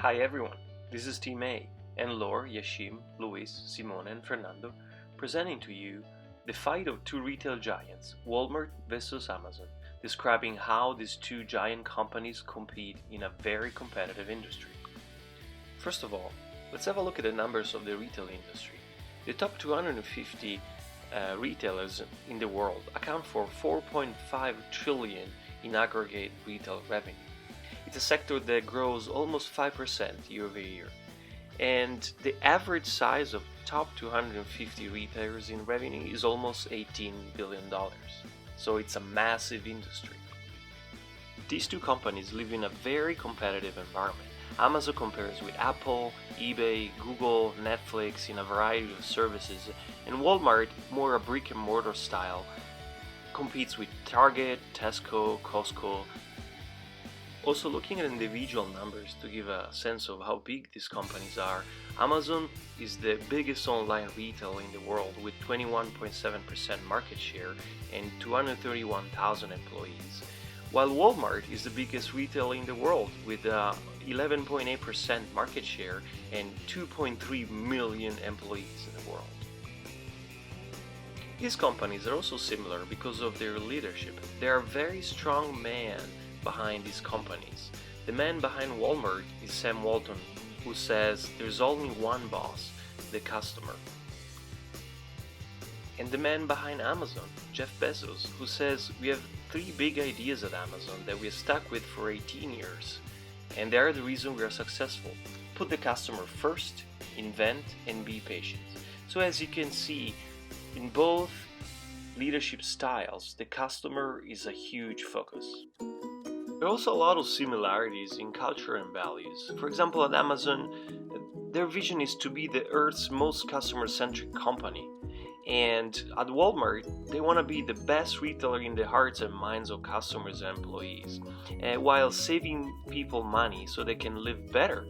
Hi everyone, this is Team A, and Laure, Yashim, Luis, Simone and Fernando presenting to you the fight of two retail giants, Walmart versus Amazon, describing how these two giant companies compete in a very competitive industry. First of all, let's have a look at the numbers of the retail industry. The top 250 retailers in the world account for 4.5 trillion in aggregate retail revenue. It's a sector that grows almost 5% year over year. And the average size of top 250 retailers in revenue is almost $18 billion. So it's a massive industry. These two companies live in a very competitive environment. Amazon compares with Apple, eBay, Google, Netflix in a variety of services, and Walmart, more a brick and mortar style, competes with Target, Tesco, Costco. Also, looking at individual numbers to give a sense of how big these companies are, Amazon is the biggest online retailer in the world with 21.7% market share and 231,000 employees, while Walmart is the biggest retailer in the world with 11.8% market share and 2.3 million employees in the world. These companies are also similar because of their leadership. They are very strong men behind these companies. The man behind Walmart is Sam Walton, who says there's only one boss, the customer. And the man behind Amazon, Jeff Bezos, who says we have three big ideas at Amazon that we have stuck with for 18 years, and they are the reason we are successful. Put the customer first, invent, and be patient. So as you can see, in both leadership styles, the customer is a huge focus. There are also a lot of similarities in culture and values. For example, at Amazon, their vision is to be the Earth's most customer-centric company. And at Walmart, they want to be the best retailer in the hearts and minds of customers and employees, while saving people money so they can live better.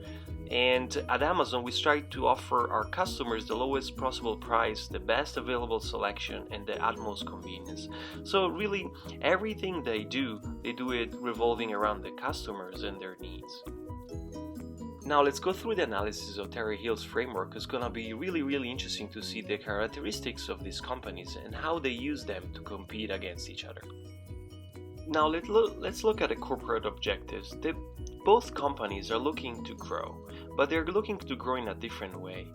And at Amazon, we strive to offer our customers the lowest possible price, the best available selection, and the utmost convenience. So really, everything they do it revolving around the customers and their needs. Now let's go through the analysis of Terry Hill's framework. It's gonna be really interesting to see the characteristics of these companies and how they use them to compete against each other. Now let's look at the corporate objectives. Both companies are looking to grow, but they're looking to grow in a different way.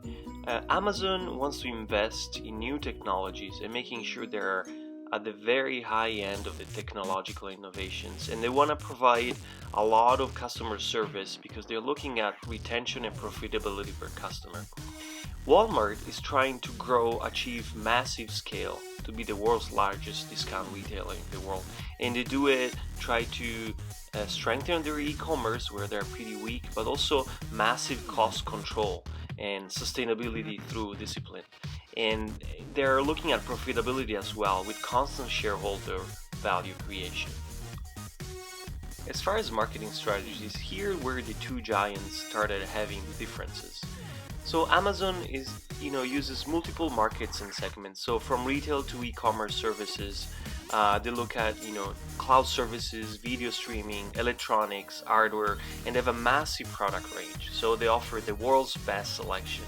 Amazon wants to invest in new technologies and making sure they're at the very high end of the technological innovations, and they want to provide a lot of customer service because they're looking at retention and profitability per customer. Walmart is trying to achieve massive scale to be the world's largest discount retailer in the world, and they try to strengthen their e-commerce where they're pretty weak, but also massive cost control and sustainability through discipline. And they're looking at profitability as well with constant shareholder value creation. As far as marketing strategies, here where the two giants started having differences. So Amazon uses multiple markets and segments. So from retail to e-commerce services, they look at cloud services, video streaming, electronics, hardware, and they have a massive product range. So they offer the world's best selection.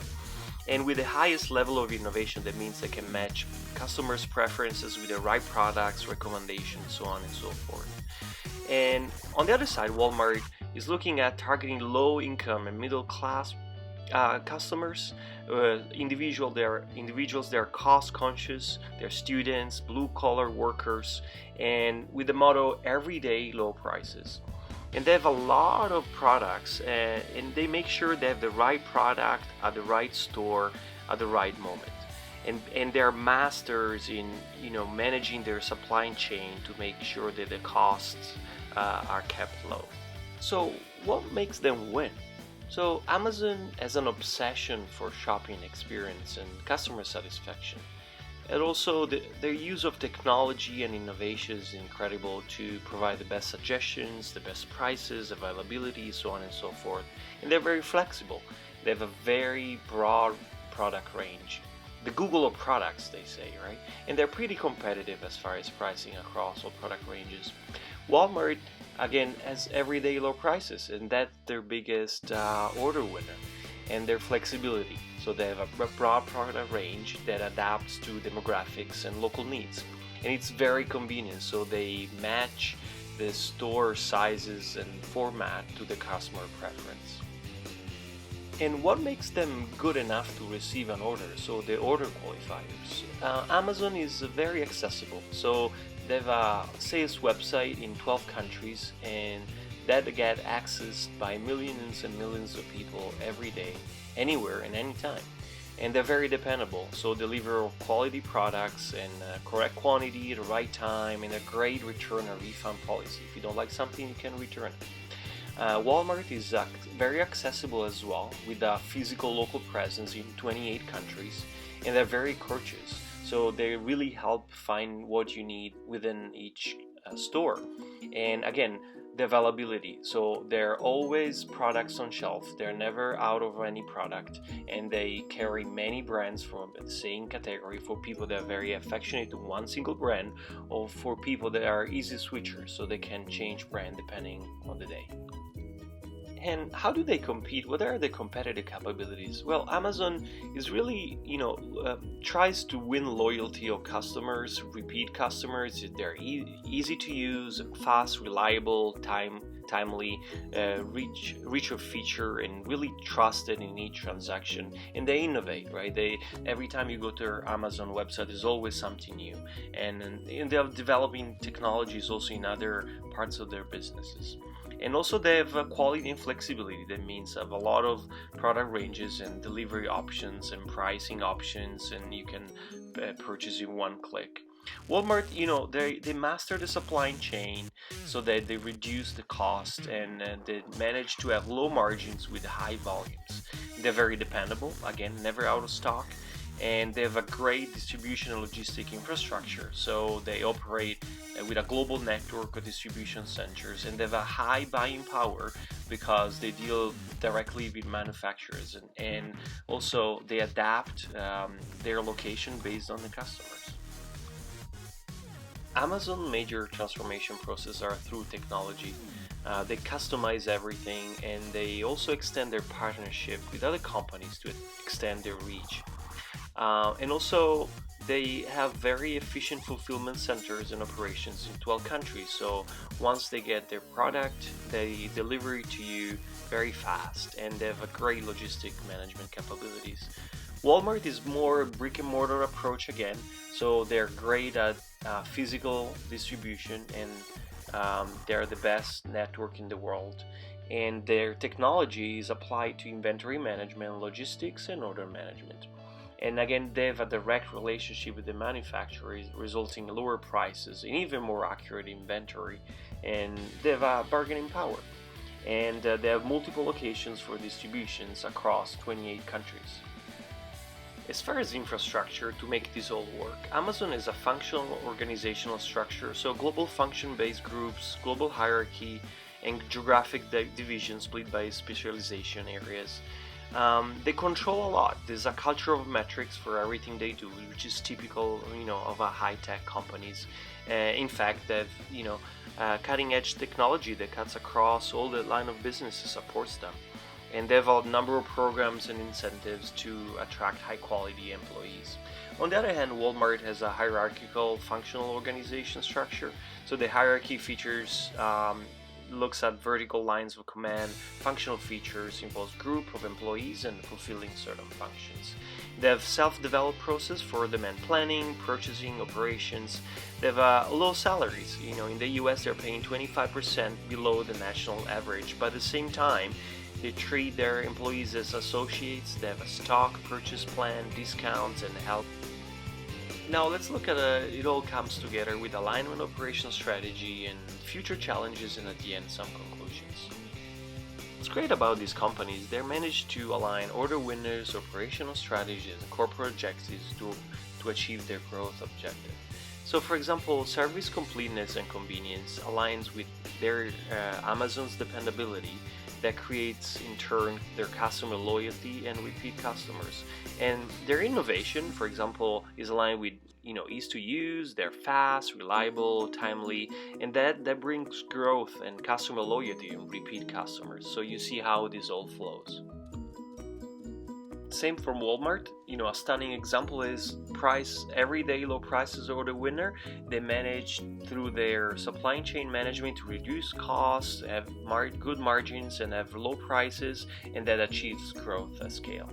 And with the highest level of innovation, that means they can match customers' preferences with the right products, recommendations, so on and so forth. And on the other side, Walmart is looking at targeting low-income and middle-class customers, individuals that are cost-conscious, they're students, blue-collar workers, and with the motto, everyday low prices. And they have a lot of products, and they make sure they have the right product at the right store at the right moment. And they're masters in managing their supply chain to make sure that the costs are kept low. So what makes them win? So Amazon has an obsession for shopping experience and customer satisfaction. And also their use of technology and innovation is incredible to provide the best suggestions, the best prices, availability, so on and so forth. And they're very flexible. They have a very broad product range. The Google of products, they say, right? And they're pretty competitive as far as pricing across all product ranges. Walmart again has everyday low prices, and that's their biggest order winner, and their flexibility. So they have a broad product range that adapts to demographics and local needs, and it's very convenient. So they match the store sizes and format to the customer preference. And what makes them good enough to receive an order? So the order qualifiers. Amazon is very accessible. So they have a sales website in 12 countries, and that get accessed by millions and millions of people every day, anywhere and anytime. And they're very dependable, so deliver quality products and correct quantity at the right time, and a great return or refund policy. If you don't like something, you can return it. Walmart is very accessible as well, with a physical local presence in 28 countries, and they're very courteous. So they really help find what you need within each store. And again, the availability. So there are always products on shelf. They're never out of any product, and they carry many brands from the same category for people that are very affectionate to one single brand, or for people that are easy switchers, so they can change brand depending on the day. And how do they compete? What are the competitive capabilities? Well, Amazon is really, tries to win loyalty of customers, repeat customers. They're easy to use, fast, reliable, timely, rich of feature, and really trusted in each transaction. And they innovate, right? Every time you go to their Amazon website, there's always something new, and they're developing technologies also in other parts of their businesses. And also they have quality and flexibility. That means have a lot of product ranges and delivery options and pricing options, and you can purchase in one click. Walmart, they master the supply chain so that they reduce the cost, and they manage to have low margins with high volumes. They're very dependable, again, never out of stock, and they have a great distribution and logistic infrastructure. So they operate with a global network of distribution centers, and they have a high buying power because they deal directly with manufacturers, and also they adapt their location based on the customers. Amazon major transformation process are through technology. They customize everything, and they also extend their partnership with other companies to extend their reach. And also, they have very efficient fulfillment centers and operations in 12 countries. So once they get their product, they deliver it to you very fast, and they have a great logistic management capabilities. Walmart is more brick and mortar approach again, so they're great at physical distribution, and they're the best network in the world. And their technology is applied to inventory management, logistics, and order management. And again, they have a direct relationship with the manufacturers, resulting in lower prices and even more accurate inventory. And they have a bargaining power. And they have multiple locations for distributions across 28 countries. As far as infrastructure to make this all work, Amazon is a functional organizational structure, so global function-based groups, global hierarchy, and geographic divisions split by specialization areas. They control a lot. There's a culture of metrics for everything they do, which is typical, of a high-tech companies. In fact, they've, cutting-edge technology that cuts across all the line of businesses supports them. And they have a number of programs and incentives to attract high-quality employees. On the other hand, Walmart has a hierarchical functional organization structure. So the hierarchy features looks at vertical lines of command. Functional features involves group of employees and fulfilling certain functions. They have self-developed process for demand planning, purchasing, operations. They have low salaries. In the US they're paying 25% below the national average, but at the same time they treat their employees as associates. They have a stock purchase plan, discounts, and help. Now let's look at it all comes together with alignment, operational strategy, and future challenges, and at the end some conclusions. What's great about these companies, they manage to align order winners, operational strategies, and corporate objectives to achieve their growth objective. So for example, service completeness and convenience aligns with their Amazon's dependability, that creates in turn their customer loyalty and repeat customers. And their innovation, for example, is aligned with easy to use, they're fast, reliable, timely, and that brings growth and customer loyalty and repeat customers. So you see how this all flows. Same from Walmart. A stunning example is price. Everyday low prices are the winner. They manage through their supply chain management to reduce costs, have good margins, and have low prices, and that achieves growth at scale.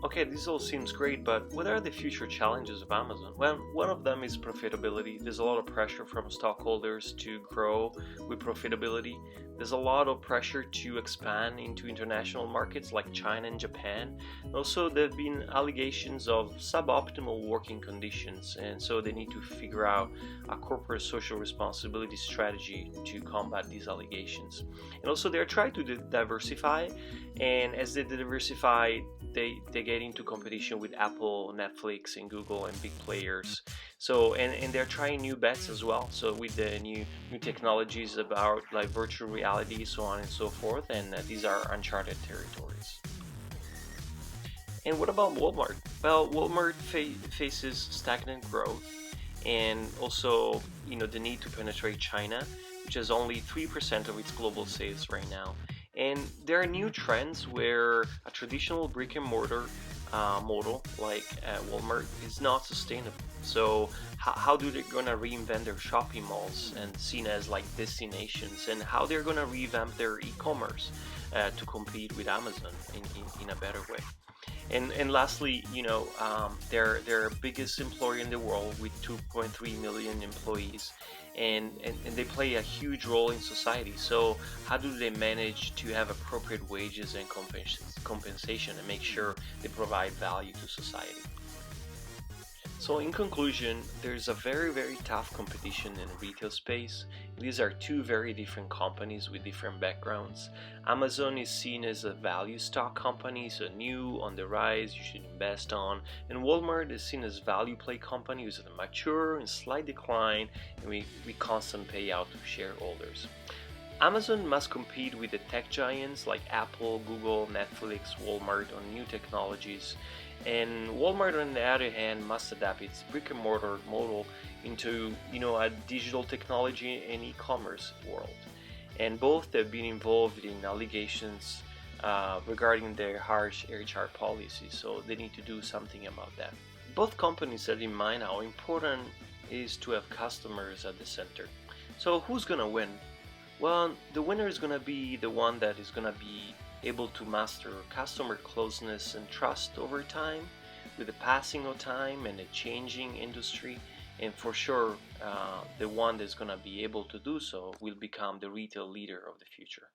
Okay, this all seems great, but what are the future challenges of Amazon? Well, one of them is profitability. There's a lot of pressure from stockholders to grow with profitability. There's a lot of pressure to expand into international markets like China and Japan. Also, there have been allegations of suboptimal working conditions, and so they need to figure out a corporate social responsibility strategy to combat these allegations. And also, they're trying to diversify, and as they diversify, they get into competition with Apple, Netflix, and Google and big players. So and they're trying new bets as well. So with the new technologies about like virtual reality, so on and so forth. And these are uncharted territories. And what about Walmart? Well, Walmart faces stagnant growth, and also the need to penetrate China, which is only 3% of its global sales right now. And there are new trends where a traditional brick and mortar model like Walmart is not sustainable. So how do they gonna reinvent their shopping malls and seen as like destinations, and how they're gonna revamp their e-commerce to compete with Amazon in a better way? And lastly, they're biggest employer in the world with 2.3 million employees, and they play a huge role in society. So how do they manage to have appropriate wages and compensation and make sure they provide value to society? So in conclusion, there's a very, very tough competition in the retail space. These are two very different companies with different backgrounds. Amazon is seen as a value stock company, so new, on the rise, you should invest on. And Walmart is seen as value play company, which is a mature and slight decline, and we constant payout to shareholders. Amazon must compete with the tech giants like Apple, Google, Netflix, Walmart on new technologies. And Walmart, on the other hand, must adapt its brick and mortar model into a digital technology and e-commerce world. And both have been involved in allegations regarding their harsh HR policies, so they need to do something about that. Both companies have in mind how important it is to have customers at the center. So who's gonna win? Well, the winner is gonna be the one that is gonna be able to master customer closeness and trust over time, with the passing of time and a changing industry. And for sure, the one that's gonna be able to do so will become the retail leader of the future.